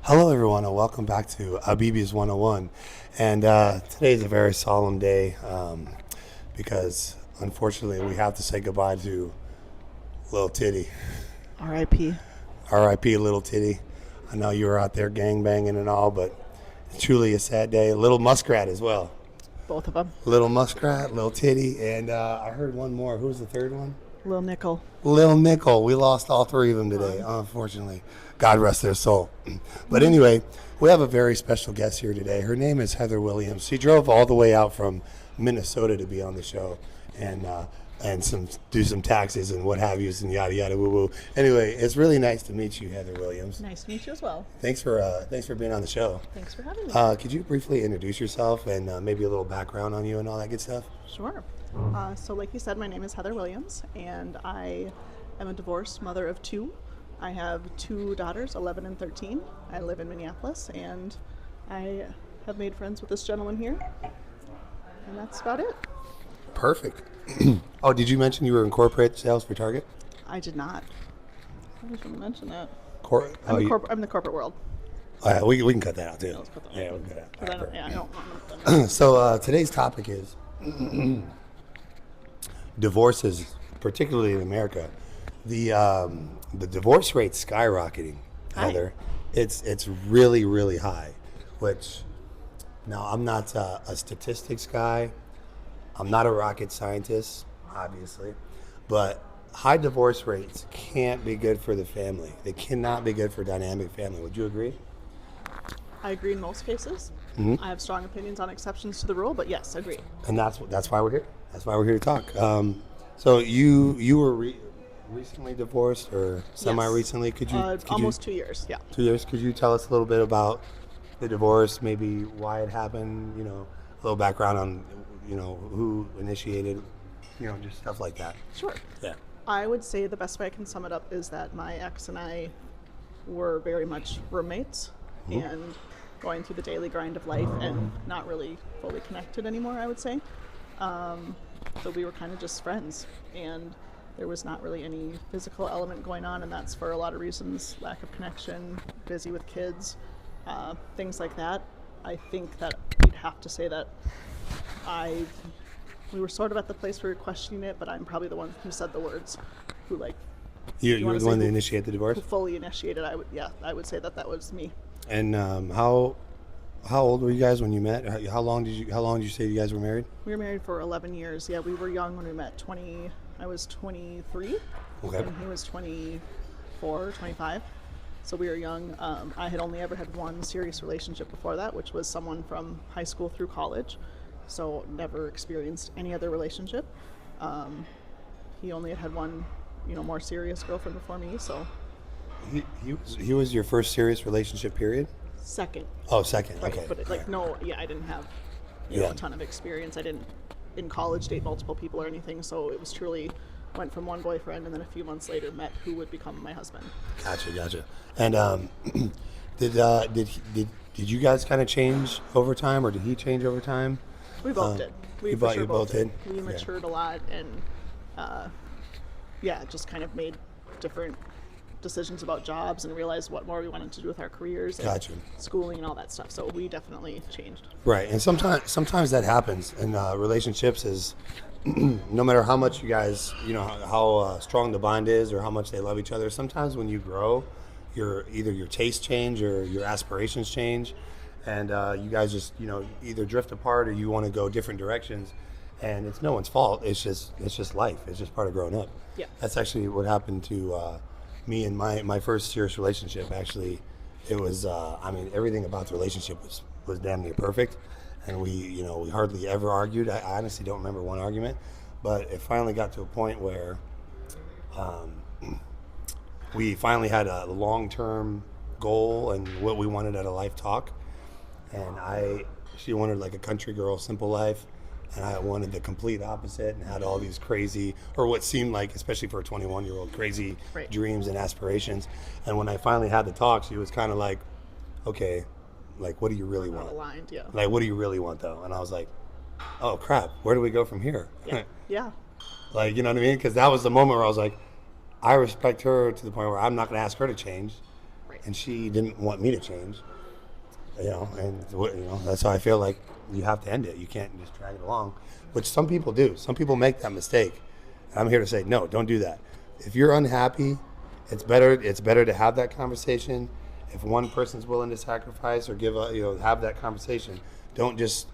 Hello, everyone, and welcome back to Abibi's 101. And today is a very solemn day because, unfortunately, we have to say goodbye to Little Titty. R.I.P. R.I.P. Little Titty. I know you were out there gangbanging and all, but it's truly a sad day. Little Muskrat as well. Both of them. Little Muskrat, Little Titty, and I heard one more. Who was the third one? Lil Nickel. Lil Nickel. We lost all three of them today, unfortunately. God rest their soul. But anyway, we have a very special guest here today. Her name is Heather Williams. She drove all the way out from Minnesota to be on the show and do some taxes and what have yous and yada yada woo woo. Anyway, it's really nice to meet you, Heather Williams. Nice to meet you as well. Thanks for being on the show. Thanks for having me. Could you briefly introduce yourself and maybe a little background on you and all that good stuff? Sure. So like you said, my name is Heather Williams, and I am a divorced mother of two. I have two daughters, 11 and 13. I live in Minneapolis, and I have made friends with this gentleman here, and that's about it. Perfect. Oh, did you mention you were in corporate sales for Target? I did not. I shouldn't mention that. I'm the corporate world. Oh, yeah, we can cut that out too. Yeah, let's put that Yeah, out. we can cut that out. 'Cause I don't want them. So today's topic is divorces, particularly in America. The divorce rate's skyrocketing, Hi. Heather. It's really really high. Which now I'm not a statistics guy. I'm not a rocket scientist, obviously, but high divorce rates can't be good for the family. They cannot be good for dynamic family. Would you agree? I agree in most cases. I have strong opinions on exceptions to the rule, but yes, agree. And that's why we're here. That's why we're here to talk. So you were recently divorced or semi-recently? Could you Almost 2 years, yeah. 2 years? Could you tell us a little bit about the divorce? Maybe why it happened. A little background on who initiated. Just stuff like that. Sure. Yeah. I would say the best way I can sum it up is that my ex and I were very much roommates and going through the daily grind of life and not really fully connected anymore, I would say. So we were kind of just friends, and there was not really any physical element going on, and that's for a lot of reasons: lack of connection, busy with kids, things like that. I think that you'd have to say that we were sort of at the place where we were questioning it, but I'm probably the one who said the words, who You were the one that who initiated the divorce. fully initiated. I would say that was me. And how old were you guys when you met? How long did you say you guys were married? We were married for 11 years. Yeah, we were young when we met. I was 23, Okay. and he was 24, 25. So we were young. I had only ever had one serious relationship before that, which was someone from high school through college. So never experienced any other relationship. He only had one, more serious girlfriend before me. So He was your first serious relationship period? second. Oh, second. Right, Okay. but I didn't have a ton of experience. I didn't in college date multiple people or anything, so it was truly went from one boyfriend and then a few months later met who would become my husband. Gotcha. And did you guys kind of change over time, or did he change over time? We both did. We you for both- sure you both did? We Yeah. matured a lot, and just kind of made different decisions about jobs and realized what more we wanted to do with our careers and Gotcha. schooling and all that stuff. So we definitely changed. Right, and sometimes that happens in relationships. Is no matter how much you guys, how strong the bond is, or how much they love each other. Sometimes when you grow, either your tastes change or your aspirations change, and you guys just either drift apart or you want to go different directions. And it's no one's fault. It's just life. It's just part of growing up. Yeah. That's actually what happened to me and my first serious relationship. Actually, it was everything about the relationship was damn near perfect, and we hardly ever argued. I honestly don't remember one argument, but it finally got to a point where we finally had a long-term goal and what we wanted at a life talk. And she wanted like a country girl, simple life, and I wanted the complete opposite and had all these crazy, or what seemed like, especially for a 21-year-old, crazy Right. dreams and aspirations. And when I finally had the talk, she was kind of like, okay, like, what do you really Not want? aligned, yeah. Like, what do you really want, though? And I was like, oh, crap, where do we go from here? Yeah. Yeah. Like, you know what I mean? Because that was the moment where I was like, I respect her to the point where I'm not going to ask her to change. Right. and she didn't want me to change. And that's how I feel like you have to end it. You can't just drag it along, which some people do. Some people make that mistake. And I'm here to say, no, don't do that. If you're unhappy, it's better to have that conversation. If one person's willing to sacrifice or have that conversation, don't just,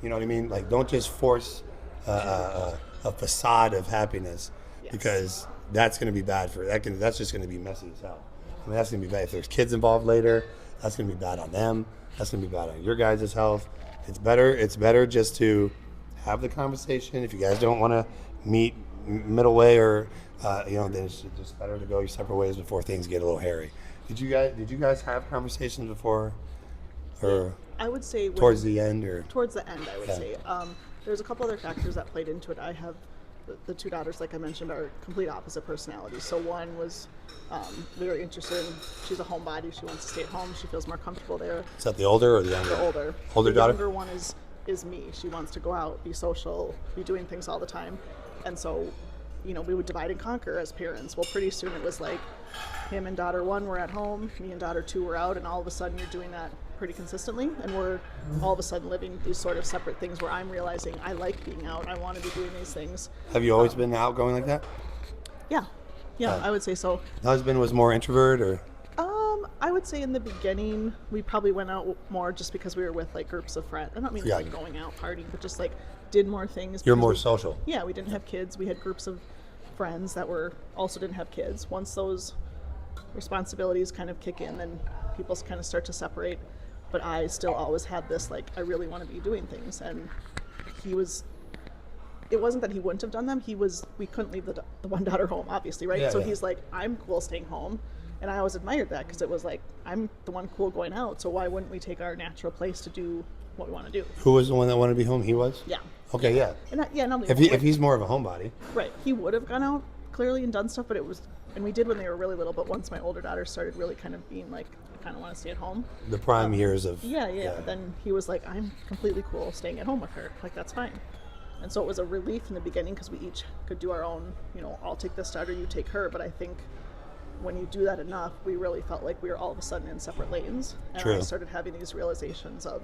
you know what I mean? Like, don't just force a facade of happiness, because that's going to be bad that's just going to be messy as hell. I mean, that's going to be bad. If there's kids involved later, that's going to be bad on them. That's going to be bad on your guys' health. It's better just to have the conversation. If you guys don't want to meet middle way, or then it's just better to go your separate ways before things get a little hairy. Did you guys have conversations before, or I would say towards the end, or towards the end? I would say there's a couple other factors that played into it. I have the two daughters, like I mentioned, are complete opposite personalities. So one was very interested. She's a homebody. She wants to stay at home. She feels more comfortable there. Is that the older or the younger? The older. Older the daughter? The younger one is me. She wants to go out, be social, be doing things all the time. And so, we would divide and conquer as parents. Well, pretty soon it was like him and daughter one were at home, me and daughter two were out, and all of a sudden you're doing that pretty consistently, and we're all of a sudden living these sort of separate things where I'm realizing I like being out, I want to be doing these things. Have you always been outgoing like that? Yeah, I would say so. The husband was more introvert, or? I would say in the beginning we probably went out more just because we were with like groups of friends. I don't mean like going out partying, but just like did more things. You're more social. Yeah, we didn't have kids. We had groups of friends that also didn't have kids. Once those responsibilities kind of kick in, then people kind of start to separate. But I still always had this, like, I really want to be doing things. And it wasn't that he wouldn't have done them. We couldn't leave the one daughter home, obviously, right? Yeah, He's like, I'm cool staying home. And I always admired that, because it was like, I'm the one cool going out, so why wouldn't we take our natural place to do what we want to do? Who was the one that wanted to be home? He was? Yeah. Okay, yeah. And if he's more of a homebody. Right. He would have gone out, clearly, and done stuff, but and we did when they were really little, but once my older daughter started really kind of being like, I kind of want to stay at home. The prime years of... Yeah. Then he was like, I'm completely cool staying at home with her. Like, that's fine. And so it was a relief in the beginning, because we each could do our own, I'll take this daughter, you take her. But I think when you do that enough, we really felt like we were all of a sudden in separate lanes. And True. I started having these realizations of,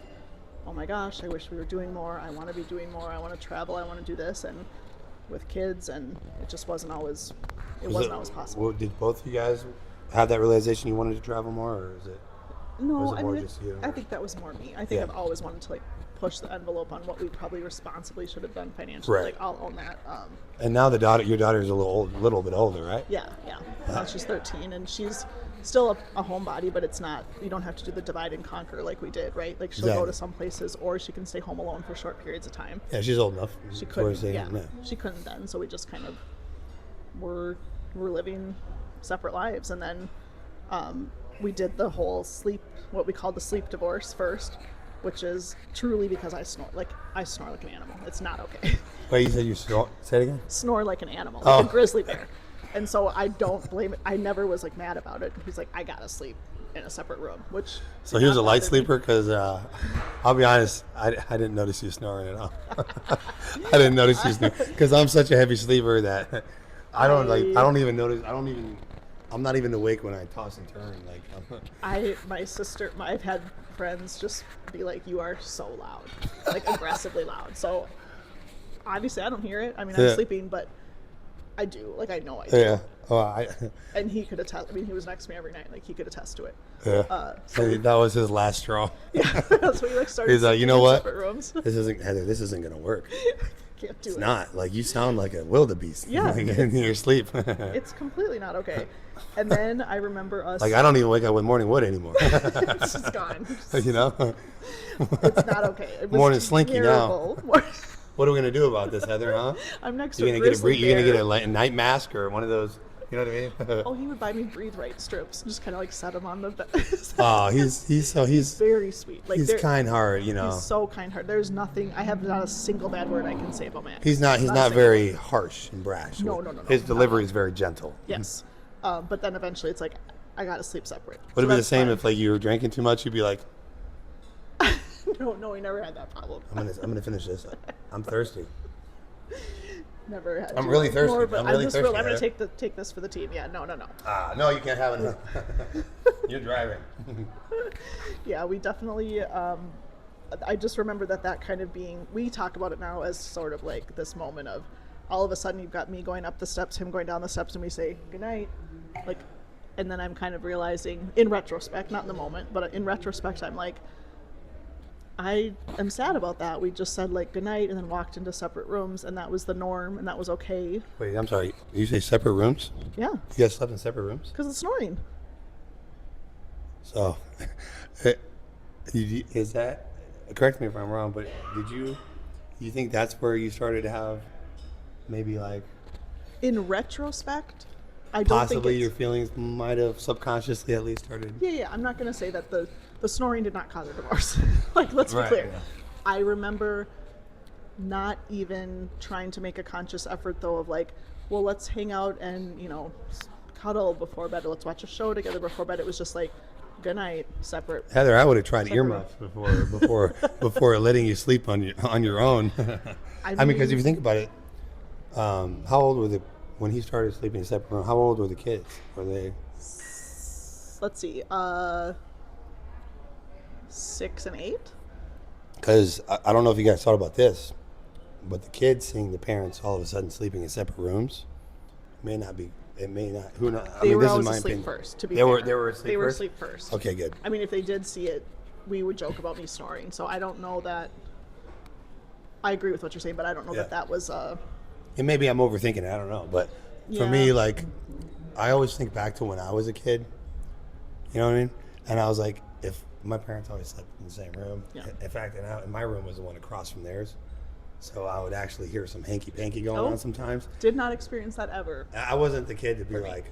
oh my gosh, I wish we were doing more. I want to be doing more. I want to travel. I want to do this. And with kids, and it just wasn't always possible. Well, did both of you guys have that realization you wanted to travel more, or is it? No, I mean, just you? I think that was more me. I think I've always wanted to push the envelope on what we probably responsibly should have done financially. Right. Like, I'll own that. And now your daughter is a little bit older, right? Yeah. Now she's 13, and she's still a homebody, but it's not. You don't have to do the divide and conquer like we did, right? Like, she'll go to some places, or she can stay home alone for short periods of time. Yeah, she's old enough. She couldn't. She couldn't then, so we just kind of were living separate lives, and then we did the whole what we called the sleep divorce first, which is truly because I snore like an animal. It's not okay. Wait, you said you snore? Say it again? Snore like an animal, like a grizzly bear. And so I don't blame it. I never was like mad about it. He's like, I gotta sleep in a separate room, which. So he was a light sleeper, because I'll be honest, I didn't notice you snoring at all. I didn't notice you snoring, because I'm such a heavy sleeper that I don't even notice. I'm not even awake when I toss and turn. Like I've had friends just be like, you are so loud, like aggressively loud. So obviously I don't hear it. I mean, I'm sleeping, but I do. Like, I know I do. Yeah. Oh, and he could attest. I mean, he was next to me every night. Like, he could attest to it. Yeah. So that was his last straw. Yeah. So he started. He's like, you know what? Rooms. This isn't gonna work. Can't do it's it. not. Like, you sound like a wildebeest. Yeah. In your sleep. It's completely not okay. And then I remember us. Like, I don't even wake up with morning wood anymore. It's just gone. You know. It's not okay. It was morning slinky terrible. Now. What are we gonna do about this, Heather? Huh? I'm next You're to gonna get a night mask or one of those. You know what I mean? Oh, he would buy me breathe right strips, just kind of like set him on the bed. Oh, he's very sweet. Like, he's kind hearted, you know. He's so kind hearted. There's nothing. I have not a single bad word I can say about Matt. He's not very harsh and brash. No. His delivery is very gentle. Yes, but then eventually it's like, I gotta sleep separate. Would it be the same if like you were drinking too much? You'd be like, No, he never had that problem. I'm gonna finish this. I'm thirsty. Never had. I'm to really thirsty. More, but I'm really just real. thirsty, I'm gonna Heather. take this for the team. Yeah, no. No, you can't have it. You're driving. Yeah, we definitely. I just remember that kind of being. We talk about it now as sort of like this moment of, all of a sudden you've got me going up the steps, him going down the steps, and we say goodnight, like, and then I'm kind of realizing in retrospect, not in the moment, but in retrospect, I'm like, I am sad about that. We just said like goodnight and then walked into separate rooms, and that was the norm, and that was okay. Wait, I'm sorry. You say separate rooms? Yeah, You guys slept in separate rooms? because of snoring. So, is that, correct me if I'm wrong, but you think that's where you started to have maybe like In retrospect, I don't possibly think your it's, feelings might have subconsciously at least started? yeah. I'm not going to say that the snoring did not cause a divorce. Like, let's be Right, clear. yeah. I remember not even trying to make a conscious effort, though, of like, well, let's hang out and, cuddle before bed, or let's watch a show together before bed. It was just like, good night, separate. Heather, I would have tried Separate earmuffs before letting you sleep on your own. I mean, because if you think about it, how old were when he started sleeping in a separate room? How old were the kids? Were they? Let's see, 6 and 8. Because I don't know if you guys thought about this, but the kids seeing the parents all of a sudden sleeping in separate rooms may not be. It may not. Who knows? They were this is always my asleep opinion. first. To be They fair, were asleep They were first? asleep first. Okay, good. I mean, if they did see it, we would joke about me snoring. So I don't know that. I agree with what you're saying, but I don't know Yeah. that was. And maybe I'm overthinking it. I don't know. But for Yeah. me, like, I always think back to when I was a kid. You know what I mean? And I was like, if my parents always slept in the same room. Yeah. In fact, and my room was the one across from theirs. So I would actually hear some hanky-panky going Oh. on sometimes. Did not experience that ever. I wasn't the kid to be like,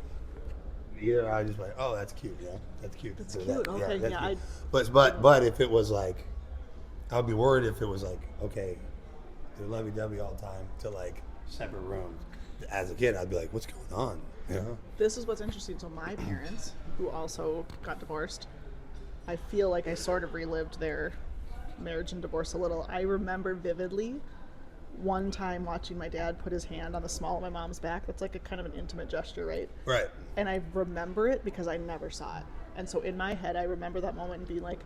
either I was just like, oh, that's cute, that's cute. That's So cute, okay, that's yeah, cute. But if it was like, I'd be worried if it was like, okay, they're lovey-dovey all the time to like separate rooms. As a kid, I'd be like, what's going on? You know? This is what's interesting. So my parents, who also got divorced, I feel like I sort of relived their marriage and divorce a little. I remember vividly one time watching my dad put his hand on the small of my mom's back. That's like a kind of an intimate gesture, right? Right. And I remember it because I never saw it. And so in my head, I remember that moment and being like,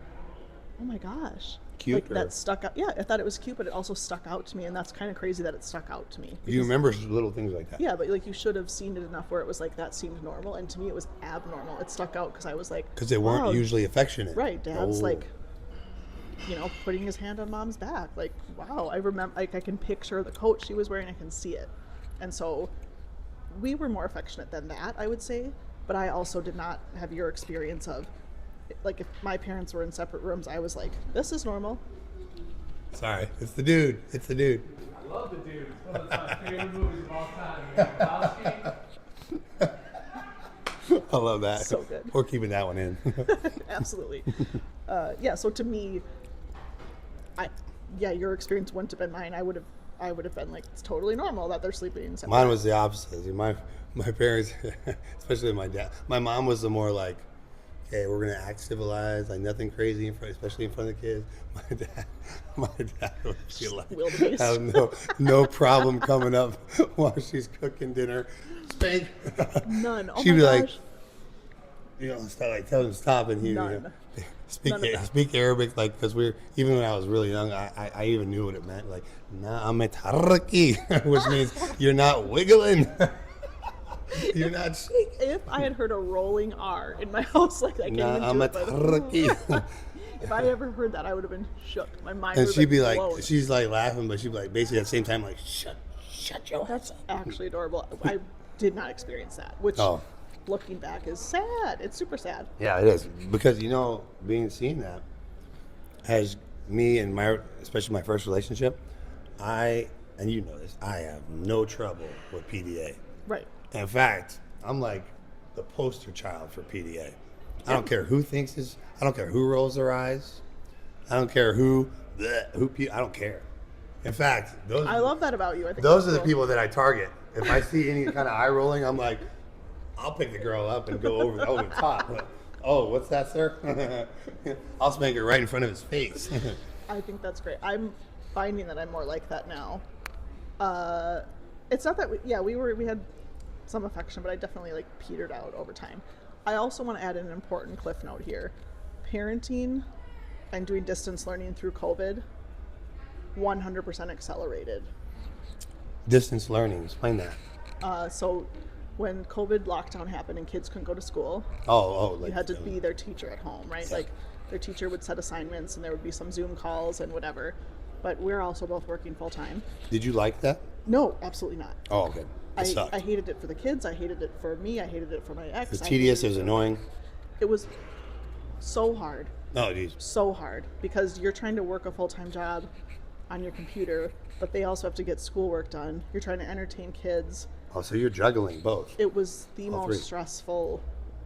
oh my gosh. Cute, Like or- that stuck out. Yeah, I thought it was cute, but it also stuck out to me. And that's kind of crazy that it stuck out to me. You Because- remember little things like that. Yeah, but like you should have seen it enough where it was like that seemed normal. And to me, it was abnormal. It stuck out because I was like, Because they weren't wow, usually affectionate. Right, Dad's Oh. like, putting his hand on Mom's back. Like, wow, I remember. Like, I can picture the coat she was wearing. I can see it, and so we were more affectionate than that, I would say. But I also did not have your experience of, like, if my parents were in separate rooms, I was like, this is normal. Sorry, it's the dude. It's the dude. I love the dude. It's one of my favorite movies of all time. Lebowski. I love that. So good. We're keeping that one in. Absolutely. Yeah. So to me, your experience wouldn't have been mine. I would have been like, it's totally normal that they're sleeping in separate. Mine was the opposite. See, my parents, especially my dad. My mom was the more like, okay, we're gonna act civilized, like nothing crazy in front, especially in front of the kids. My dad would be like, Wildebeest. have no problem coming up while she's cooking dinner. Spank. None. Oh She'd my be gosh. like, stop, like tell him to stop, and he None. speak None of that. speak Arabic, like because even when I was really young, I even knew what it meant, like na ametaraki, which means you're not wiggling. You're not shaking. If I had heard a rolling R in my house, like I can't even do it. Na'amataraki. If I ever heard that, I would have been shook. My mind And would she'd have be been like, blown. she's like laughing, but she'd be like basically at the same time like, shut your That's ass up. actually adorable. I did not experience that, which, Oh. looking back, is sad. It's super sad. Yeah, it is because seeing that has me and especially my first relationship. And you know this, I have no trouble with PDA. Right. In fact, I'm like the poster child for PDA. I don't care who thinks this. I don't care who rolls their eyes. I don't care I don't care. In fact, I love that about you. I think those that's are the cool. people that I target. If I see any kind of eye rolling, I'm like, I'll pick the girl up and go over the top. Like, oh, what's that, sir? I'll spank it right in front of his face. I think that's great. I'm finding that I'm more like that now. It's not that we had some affection, but I definitely like petered out over time. I also want to add an important cliff note here. Parenting and doing distance learning through COVID 100% accelerated. Distance learning. Explain that. So when COVID lockdown happened and kids couldn't go to school, Like, you had to be their teacher at home, right? Yeah. Like their teacher would set assignments and there would be some Zoom calls and whatever. But we're also both working full time. Did you like that? No, absolutely not. Oh, okay. It sucked. I hated it for the kids. I hated it for me. I hated it for my ex. It was tedious. It was annoying. It was so hard. Oh, geez. So hard because you're trying to work a full-time job on your computer, but they also have to get schoolwork done. You're trying to entertain kids. Oh, so you're juggling both. It was the All most three. stressful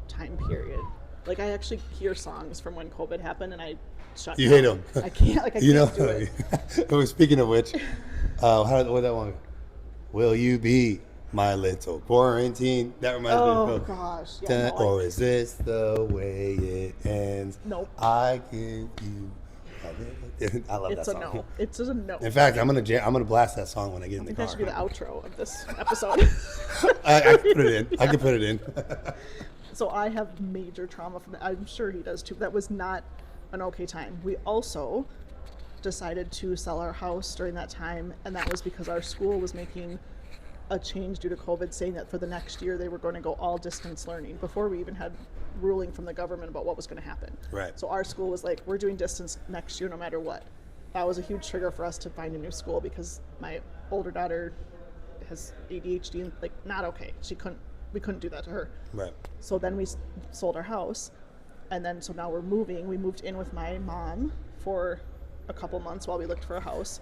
time period. Like I actually hear songs from when COVID happened, and I shut. You down. hate 'em. I can't. Like I can't do it. Speaking of which, what that one? Will you be my little quarantine? That reminds me Oh of gosh. Yeah, no, or is this the way it ends? Nope. I give you. I love it's that a song. no. It's just a no. In fact, I'm gonna blast that song when I get in I the think car. that should be the outro of this episode. I can put it in. I can put it in. So I have major trauma from that. I'm sure he does too. That was not an okay time. We also decided to sell our house during that time, and that was because our school was making a change due to COVID, saying that for the next year they were going to go all distance learning before we even had ruling from the government about what was going to happen. Right. So our school was like, we're doing distance next year no matter what. That was a huge trigger for us to find a new school because my older daughter has ADHD and like not okay. We couldn't do that to her. Right. So then we sold our house, and then so now we're moving. We moved in with my mom for a couple months while we looked for a house,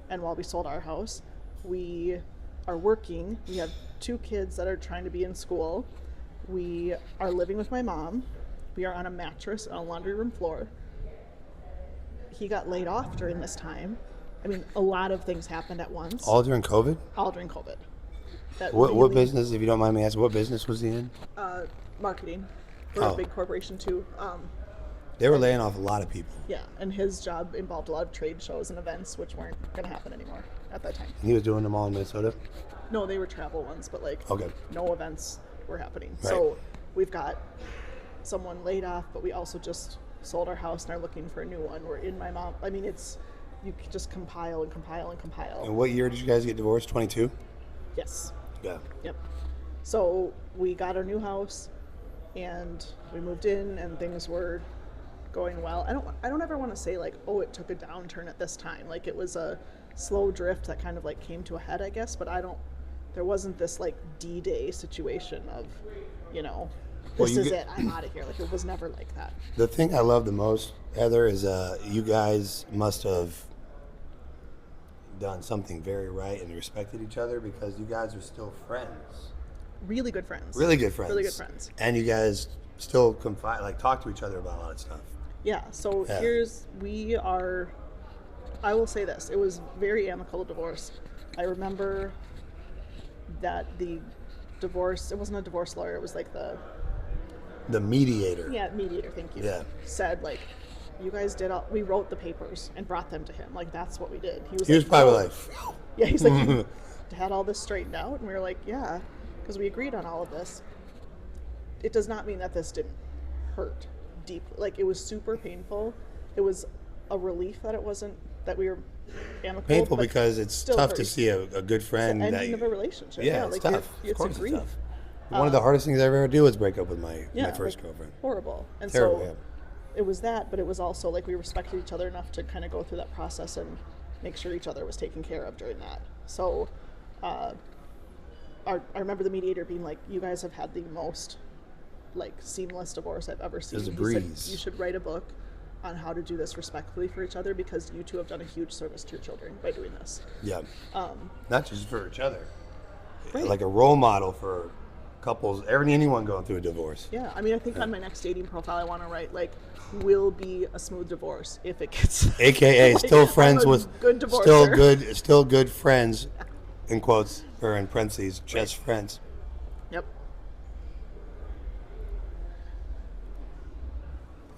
and while we sold our house, we are working. We have 2 kids that are trying to be in school. We are living with my mom. We are on a mattress on a laundry room floor. He got laid off during this time. I mean, a lot of things happened at once. All during COVID? All during COVID. What business, if you don't mind me asking, what business was he in? Marketing for a big corporation too. They were laying off a lot of people. Yeah, and his job involved a lot of trade shows and events, which weren't going to happen anymore at that time. And he was doing them all in Minnesota? No, they were travel ones, but like Okay. no events were happening. Right. So we've got someone laid off, but we also just sold our house and are looking for a new one. We're in my mom. I mean, it's you can just compile and compile and compile. And what year did you guys get divorced? 22? Yes. Yeah. Yep. So we got our new house, and we moved in, and things were going well. I don't ever want to say like, oh, it took a downturn at this time. Like it was a slow drift that kind of like came to a head, I guess. But there wasn't this like D-Day situation of, Well, this is it, I'm out of here. Like it was never like that. The thing I love the most, Heather, is you guys must have done something very right and respected each other because you guys are still friends. Really good friends. Really good friends. Really good friends. And you guys still talk to each other about a lot of stuff. Yeah, so Yeah. I will say this, it was very amicable divorce. I remember that the divorce, it wasn't a divorce lawyer, it was like The mediator. mediator, thank you. Yeah. Said like, you guys we wrote the papers and brought them to him. Like that's what we did. He was probably like, yeah, he's like, you had all this straightened out, and we were like, yeah, because we agreed on all of this. It does not mean that this didn't hurt deeply. Like it was super painful. It was a relief that that we were amicable. painful but because it's still tough to hurts. see a good friend. The ending of a relationship. Yeah, like it's tough. It's Of course a it's grief. tough. One of the hardest things I ever do was break up with my first like, girlfriend. Horrible. And Terrible, so yeah. it was that, but it was also like we respected each other enough to kind of go through that process and make sure each other was taken care of during that. So I remember the mediator being like, you guys have had the most like seamless divorce I've ever seen. It was a He breeze. said, you should write a book on how to do this respectfully for each other because you two have done a huge service to your children by doing this. Yeah. Not just for each other. Right. Like a role model for couples, anyone going through a divorce. Yeah, I mean, I think on my next dating profile, I want to write like, "Will be a smooth divorce if it gets." AKA like, still friends I'm a with good divorcer. still good friends, in quotes or in parentheses, just friends. Yep.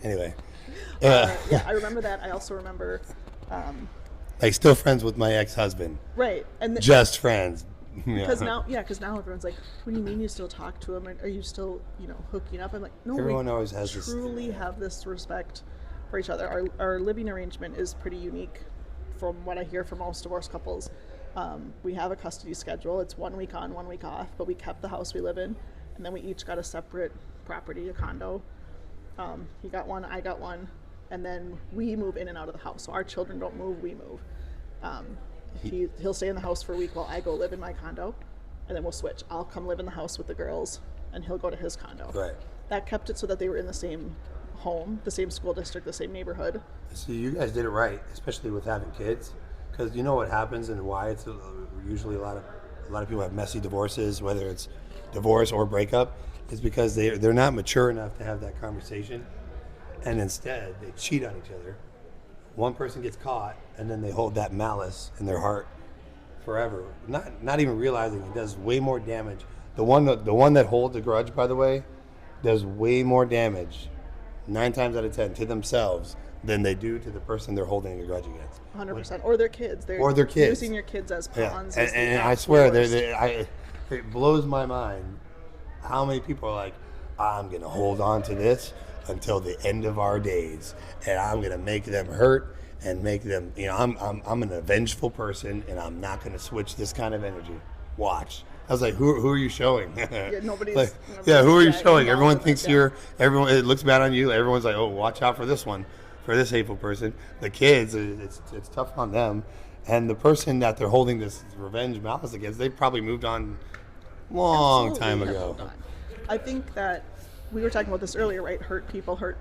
Anyway, Yeah, I remember that. I also remember, like still friends with my ex-husband, right, and just friends. Because now everyone's like, what do you mean you still talk to him? Are you still, hooking up? I'm like, no, Everyone we always has this. truly have this respect for each other. Our living arrangement is pretty unique from what I hear from most divorced couples. We have a custody schedule. It's 1 week on, 1 week off, but we kept the house we live in, and then we each got a separate property, a condo. He got one, I got one, and then we move in and out of the house. So our children don't move, we move. He'll stay in the house for a week while I go live in my condo, and then we'll switch. I'll come live in the house with the girls, and he'll go to his condo. Right. That kept it so that they were in the same home, the same school district, the same neighborhood. See, you guys did it right, especially with having kids, because you know what happens and why it's usually a lot of people have messy divorces, whether it's divorce or breakup, is because they're not mature enough to have that conversation, and instead they cheat on each other. One person gets caught, and then they hold that malice in their heart forever, not even realizing it does way more damage. The one that holds a grudge, by the way, does way more damage 9 times out of 10 to themselves than they do to the person they're holding a grudge against. 100%. Or their kids. Or their kids. Using your kids as pawns. Yeah. And I swear, it blows my mind how many people are like, I'm going to hold on to this until the end of our days, and I'm going to make them hurt and make them, I'm an vengeful person, and I'm not going to switch this kind of energy. Watch. I was like, who are you showing? Yeah, nobody's who are you showing? Everyone involved thinks in it, it looks bad on you. Everyone's like, oh, watch out for this one, for this hateful person. The kids, it's tough on them. And the person that they're holding this revenge malice against, they probably moved on long time ago. I think that we were talking about this earlier, right? Hurt people. Hurt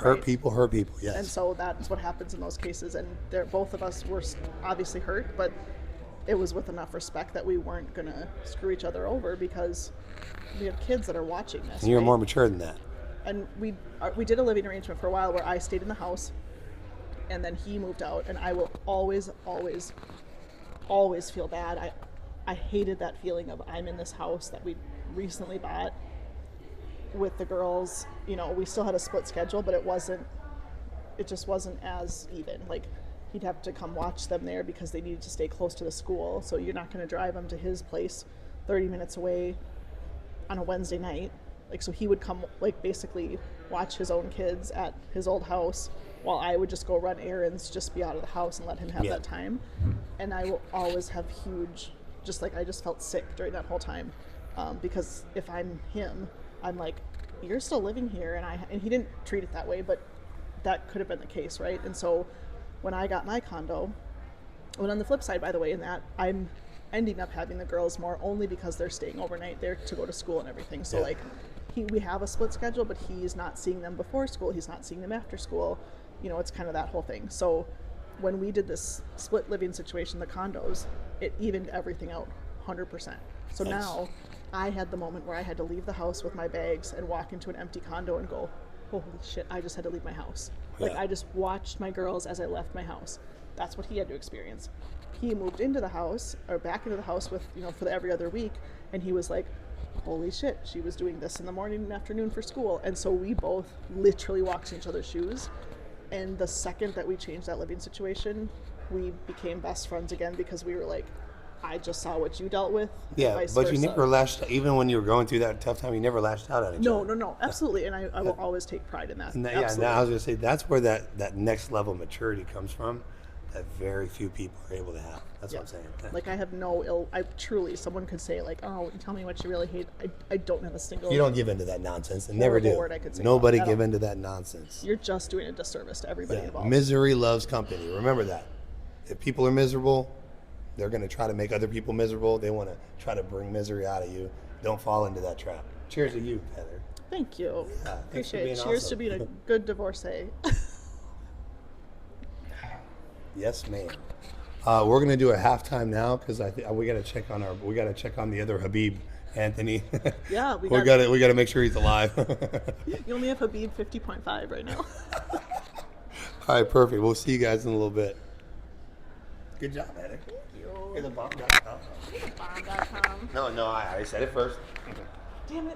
Right? people, yes. And so that's what happens in those cases. And both of us were obviously hurt, but it was with enough respect that we weren't going to screw each other over because we have kids that are watching this. And you're right? more mature than that. And we did a living arrangement for a while where I stayed in the house, and then he moved out. And I will always, always, always feel bad. I hated that feeling of I'm in this house that we recently bought with the girls. We still had a split schedule, but it just wasn't as even. Like, he'd have to come watch them there because they needed to stay close to the school. So you're not going to drive them to his place 30 minutes away on a Wednesday night. Like, so he would come, like, basically watch his own kids at his old house while I would just go run errands, just be out of the house and let him have that time. And I will always have I just felt sick during that whole time. Because if I'm him, I'm like, you're still living here. And he didn't treat it that way, but that could have been the case, right? And so when I got my condo, on the flip side, by the way, in that I'm ending up having the girls more only because they're staying overnight there to go to school and everything. So we have a split schedule, but he's not seeing them before school. He's not seeing them after school. It's kind of that whole thing. So when we did this split living situation, the condos, it evened everything out 100%. So now I had the moment where I had to leave the house with my bags and walk into an empty condo and go, holy shit, I just had to leave my house. Like, I just watched my girls as I left my house. That's what he had to experience. He moved into the house, or back into the house with, for every other week, and he was like, holy shit, she was doing this in the morning and afternoon for school. And so we both literally walked in each other's shoes. And the second that we changed that living situation, we became best friends again because we were like, I just saw what you dealt with. Yeah, but you never lashed, even when you were going through that tough time, you never lashed out on each other. No, absolutely. And I will always take pride in that. And I was going to say, that's where that next level of maturity comes from that very few people are able to have. That's what I'm saying. Like, I have someone could say, like, oh, tell me what you really hate. I don't have a single. You don't give into that nonsense, and never do. Word I could say Nobody give into that nonsense. You're just doing a disservice to everybody involved. Misery loves company. Remember that. If people are miserable, they're going to try to make other people miserable. They want to try to bring misery out of you. Don't fall into that trap. Cheers to you, Heather. Thank you. Yeah, appreciate it. Cheers to being a good divorcee. Yes, ma'am. We're going to do a halftime now because we got to check on the other Habib, Anthony. Yeah, we got to make sure he's alive. You only have Habib 50.5 right now. All right, perfect. We'll see you guys in a little bit. Good job, Heather. Thank you. You're the bomb.com. Bomb.com. No, I said it first. Damn it.